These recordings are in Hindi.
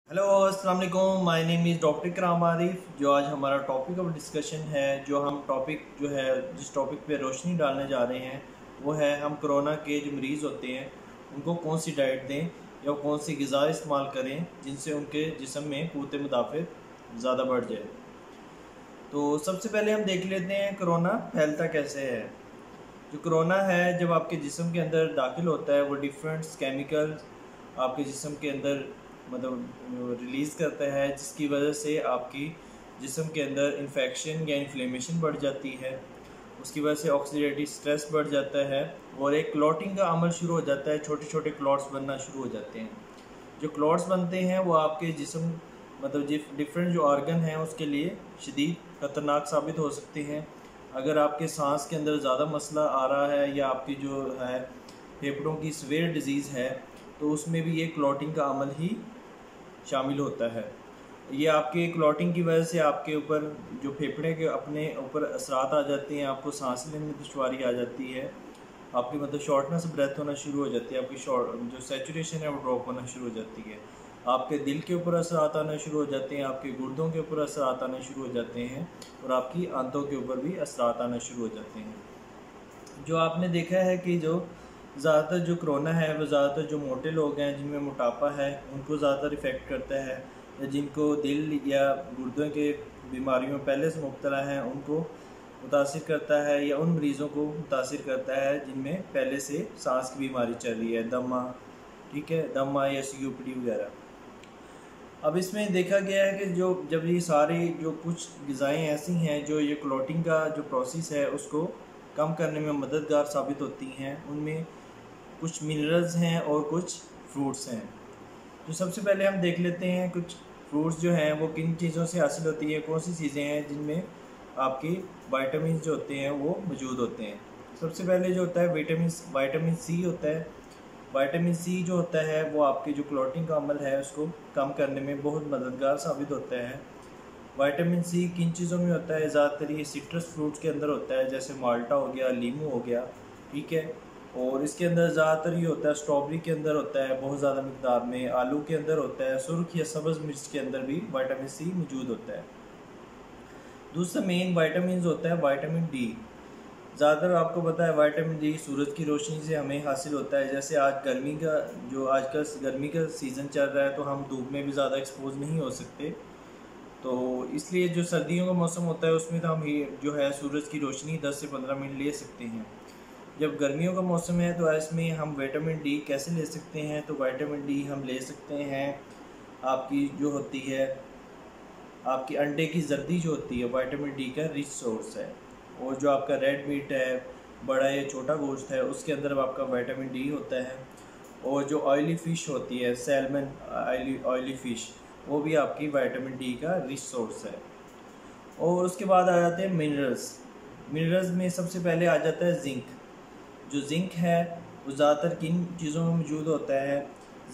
हेलो अस्सलाम वालेकुम, माय नेम इज़ डॉक्टर इकराम आरिफ। जो आज हमारा टॉपिक ऑफ डिस्कशन है, जो हम टॉपिक जो है जिस टॉपिक पे रोशनी डालने जा रहे हैं वो है हम कोरोना के जो मरीज़ होते हैं उनको कौन सी डाइट दें या कौन सी ग़िज़ा इस्तेमाल करें जिनसे उनके जिस्म में क़ुव्वत मुदाफ़िअत ज़्यादा बढ़ जाए। तो सबसे पहले हम देख लेते हैं कोरोना फैलता कैसे है। जो कोरोना है जब आपके जिस्म के अंदर दाखिल होता है वो डिफरेंट केमिकल्स आपके जिस्म के अंदर रिलीज़ करता है, जिसकी वजह से आपकी जिस्म के अंदर इन्फेक्शन या इन्फ्लेमेशन बढ़ जाती है। उसकी वजह से ऑक्सीडेटिव स्ट्रेस बढ़ जाता है और एक क्लॉटिंग का अमल शुरू हो जाता है। छोटे छोटे क्लॉट्स बनना शुरू हो जाते हैं। जो क्लॉट्स बनते हैं वो आपके जिस्म डिफरेंट जो ऑर्गन हैं उसके लिए शदीद ख़तरनाक साबित हो सकते हैं। अगर आपके सांस के अंदर ज़्यादा मसला आ रहा है या आपकी जो है फेफड़ों की सीवियर डिजीज़ है तो उसमें भी ये क्लॉटिंग का अमल ही शामिल होता है। ये आपके क्लॉटिंग की वजह से आपके ऊपर जो फेफड़े के अपने ऊपर असरात आ जाते हैं, आपको सांस लेने में दुश्वारी आ जाती है, आपकी शॉर्टनेस ब्रेथ होना शुरू हो जाती है, आपकी जो सैचुरेशन है वो ड्रॉप होना शुरू हो जाती है, आपके दिल के ऊपर असरात आना शुरू हो जाते हैं, आपके गुर्दों के ऊपर असरात आना शुरू हो जाते हैं और आपकी आंतों के ऊपर भी असरात आना शुरू हो जाते हैं। जो आपने देखा है कि जो ज़्यादातर जो कोरोना है वो ज़्यादातर जो मोटे लोग हैं जिनमें मोटापा है उनको ज़्यादातर इफ़ेक्ट करता है, या जिनको दिल या गुर्दों के बीमारियों में पहले से मुब्तला हैं उनको मुतासिर करता है, या उन मरीज़ों को मुतासिर करता है जिनमें पहले से सांस की बीमारी चल रही है, दमा, ठीक है, दमा या COPD वगैरह। अब इसमें देखा गया है कि जब ये सारी जो कुछ ग़िज़ाएँ ऐसी हैं जो ये क्लॉटिंग का जो प्रोसेस है उसको कम करने में मददगार साबित होती हैं, उनमें कुछ मिनरल्स हैं और कुछ फ्रूट्स हैं। तो सबसे पहले हम देख लेते हैं कुछ फ्रूट्स जो हैं वो किन चीज़ों से हासिल होती है, कौन सी चीज़ें हैं जिनमें आपकी विटामिन जो होते हैं वो मौजूद होते हैं। सबसे पहले जो होता है विटामिन सी होता है। विटामिन सी जो होता है वो आपकी जो क्लॉटिंग का अमल है उसको कम करने में बहुत मददगार साबित होता है। विटामिन सी किन चीज़ों में होता है? ज़्यादातर ये सिट्रस फ्रूट्स के अंदर होता है, जैसे माल्टा हो गया, लीमू हो गया, ठीक है। और इसके अंदर ज़्यादातर ये होता है, स्ट्रॉबेरी के अंदर होता है बहुत ज़्यादा मिकदार में, आलू के अंदर होता है, सुर्ख या सब्ज़ मिर्च के अंदर भी विटामिन सी मौजूद होता है। दूसरा मेन विटामिन होता है विटामिन डी। ज़्यादातर आपको पता है विटामिन डी सूरज की रोशनी से हमें हासिल होता है। जैसे आज गर्मी का सीज़न चल रहा है तो हम धूप में भी ज़्यादा एक्सपोज नहीं हो सकते, तो इसलिए जो सर्दियों का मौसम होता है उसमें तो हम जो है सूरज की रोशनी 10 से 15 मिनट ले सकते हैं। जब गर्मियों का मौसम है तो इसमें हम विटामिन डी कैसे ले सकते हैं? तो विटामिन डी हम ले सकते हैं, आपकी जो होती है आपकी अंडे की जर्दी जो होती है विटामिन डी का रिच सोर्स है। और जो आपका रेड मीट है, बड़ा या छोटा गोश्त है, उसके अंदर आपका विटामिन डी होता है। और जो ऑयली फ़िश होती है, सैल्मन ऑयली फ़िश, वो भी आपकी विटामिन डी का रिच सोर्स है। और उसके बाद आ जाते हैं मिनरल्स में सबसे पहले आ जाता है जिंक। जो जिंक है वो ज़्यादातर किन चीज़ों में मौजूद होता है?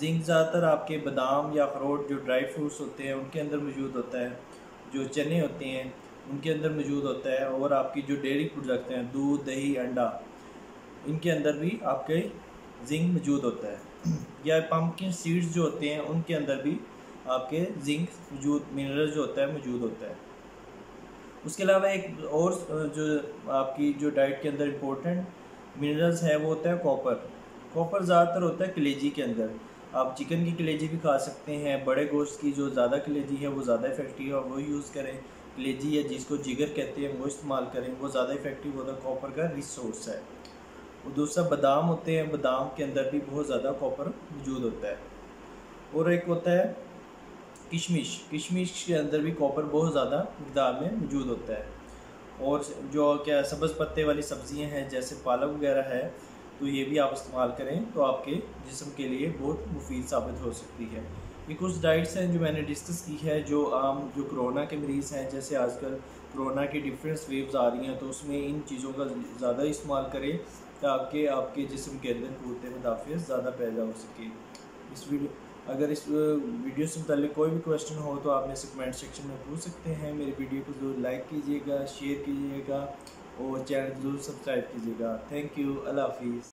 जिंक ज़्यादातर आपके बादाम या अखरोट जो ड्राई फ्रूट्स होते हैं उनके अंदर मौजूद होता है, जो चने होते हैं उनके अंदर मौजूद होता है, और आपकी जो डेयरी प्रोडक्ट हैं, दूध, दही, अंडा, इनके अंदर भी आपके जिंक मौजूद होता है। या पम्पकिन सीड्स जो होते हैं उनके अंदर भी आपके जिंक मिनरल जो होता है मौजूद होता है। उसके अलावा एक और जो आपकी जो डाइट के अंदर इम्पोर्टेंट मिनरल्स है वो होता है कॉपर ज़्यादातर होता है कलेजी के अंदर। आप चिकन की कलेजी भी खा सकते हैं, बड़े गोश्त की जो ज़्यादा कलेजी है वो ज़्यादा इफेक्टिव है, वो यूज़ करें। कलेजी या जिसको जिगर कहते हैं वो इस्तेमाल करें, वो ज़्यादा इफेक्टिव होता है, कॉपर का रिच सोर्स है। और दूसरा बादाम होते हैं, बादाम के अंदर भी बहुत ज़्यादा कॉपर मौजूद होता है। और एक होता है किशमिश के अंदर भी कॉपर बहुत ज़्यादा मिक़दार में मौजूद होता है। और जो सब्ज़ पत्ते वाली सब्ज़ियां हैं जैसे पालक वगैरह है, तो ये भी आप इस्तेमाल करें तो आपके जिस्म के लिए बहुत मुफीद साबित हो सकती है। ये कुछ डाइट्स हैं जो मैंने डिस्कस की है, जो जो कोरोना के मरीज़ हैं, जैसे आजकल कोरोना की डिफरेंट वेव्स आ रही हैं, तो उसमें इन चीज़ों का ज़्यादा इस्तेमाल करें ताकि आपके जिस्म के अंदर क़ुव्वत मुदाफ़िअत ज़्यादा पैदा हो सके। अगर इस वीडियो से मुताल्लिक़ कोई भी क्वेश्चन हो तो आप मेरे से कमेंट सेक्शन में पूछ सकते हैं। मेरी वीडियो को ज़रूर लाइक कीजिएगा, शेयर कीजिएगा और चैनल ज़रूर सब्सक्राइब कीजिएगा। थैंक यू, अल्लाह हाफ़िज़।